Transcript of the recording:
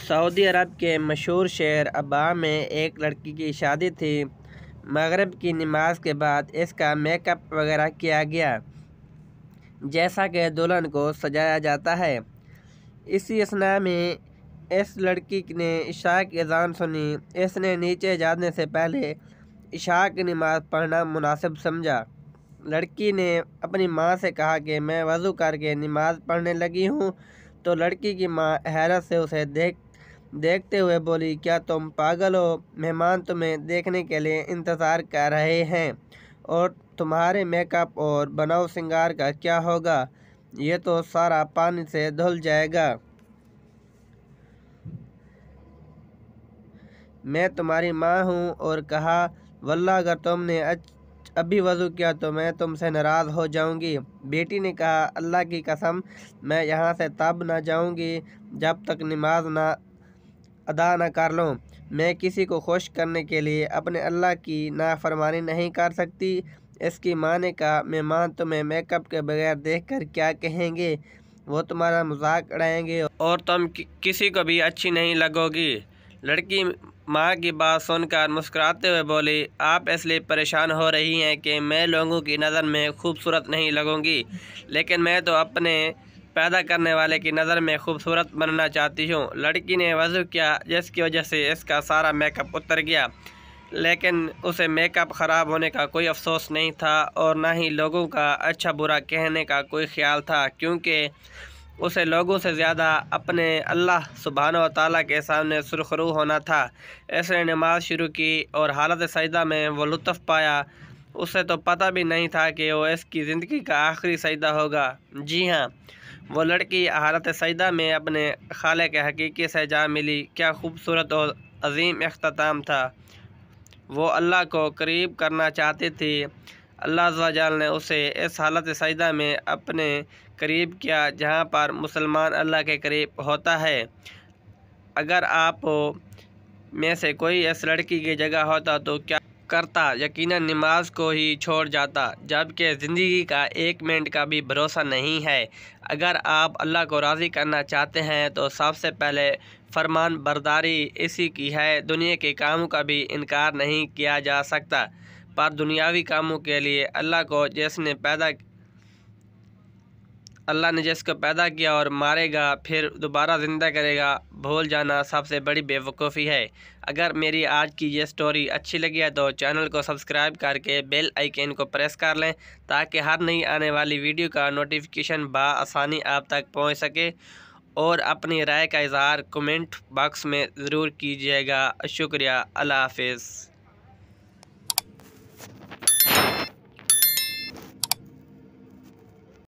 سعودی عرب کے مشہور شہر ابہا میں ایک لڑکی کی شادی تھی۔ مغرب کی نماز کے بعد اس کا میک اپ وغیرہ کیا گیا، جیسا کہ دلہن کو سجایا جاتا ہے۔ اسی اثناء میں اس لڑکی نے عشاء کی اذان سنی۔ اس نے نیچے جانے سے پہلے عشاء کی نماز پڑھنا مناسب سمجھا۔ لڑکی نے اپنی ماں سے کہا کہ میں وضو کر کے نماز پڑھنے لگی ہوں، تو لڑکی کی ماں حیرت سے اسے دیکھتے ہوئے بولی، کیا تم پاگل ہو؟ مہمان تمہیں دیکھنے کے لیے انتظار کر رہے ہیں، اور تمہارے میک اپ اور بناؤ سنگار کا کیا ہوگا؟ یہ تو سارا پانی سے دھل جائے گا۔ میں تمہاری ماں ہوں۔ اور کہا، واللہ اگر تم نے ابھی وضو کیا تو میں تم سے ناراض ہو جاؤں گی۔ بیٹی نے کہا، اللہ کی قسم میں یہاں سے تب نہ جاؤں گی جب تک نماز ادا نہ کر لوں۔ میں کسی کو خوش کرنے کے لیے اپنے اللہ کی نافرمانی نہیں کر سکتی۔ اس کی ماں نے کہا، مہمان تمہیں میک اپ کے بغیر دیکھ کر کیا کہیں گے؟ وہ تمہارا مذاق اڑائیں گے اور تم کسی کو بھی اچھی نہیں لگو گی۔ لڑکی ماں کی بات سن کر مسکراتے ہوئے بولی، آپ اس لیے پریشان ہو رہی ہیں کہ میں لوگوں کی نظر میں خوبصورت نہیں لگوں گی، لیکن میں تو اپنے پیدا کرنے والے کی نظر میں خوبصورت بننا چاہتی ہوں۔ لڑکی نے وضو کیا، جس کی وجہ سے اس کا سارا میک اپ اتر گیا، لیکن اسے میک اپ خراب ہونے کا کوئی افسوس نہیں تھا، اور نہ ہی لوگوں کا اچھا برا کہنے کا کوئی خیال تھا، کیونکہ اسے لوگوں سے زیادہ اپنے اللہ سبحانہ و تعالیٰ کے سامنے سرخرو ہونا تھا۔ اس نے نماز شروع کی اور حالت سجدہ میں وہ لطف پایا۔ اسے تو پتہ بھی نہیں تھا کہ وہ اس کی زندگی کا آخری سجدہ ہوگا۔ جی ہاں، وہ لڑکی حالت سجدہ میں اپنے خالق حقیقی سے جا ملی۔ کیا خوبصورت اور عظیم اختتام تھا! وہ اللہ کو قریب کرنا چاہتی تھی۔ اللہ عز و جل نے اسے اس حالت سجدہ میں اپنے قریب کیا جہاں پر مسلمان اللہ کے قریب ہوتا ہے۔ اگر آپ میں سے کوئی اس لڑکی کی جگہ ہوتا تو کیا کرتا؟ یقیناً نماز کو ہی چھوڑ جاتا، جبکہ زندگی کا ایک منٹ کا بھی بھروسہ نہیں ہے۔ اگر آپ اللہ کو راضی کرنا چاہتے ہیں تو سب سے پہلے فرمان برداری اسی کی ہے۔ دنیا کے کاموں کا بھی انکار نہیں کیا جا سکتا، پر دنیاوی کاموں کے لیے اللہ نے جس کو پیدا کیا اور مارے گا پھر دوبارہ زندہ کرے گا، بھول جانا سب سے بڑی بے وقوفی ہے۔ اگر میری آج کی یہ سٹوری اچھی لگی ہے تو چینل کو سبسکرائب کر کے بیل آئیکن کو پریس کر لیں، تاکہ ہر نئی آنے والی ویڈیو کا نوٹیفیکیشن بآسانی آپ تک پہنچ سکے، اور اپنی رائے کا اظہار کمنٹ باکس میں ضرور کیجیے گا۔ شکریہ۔ اللہ حافظ۔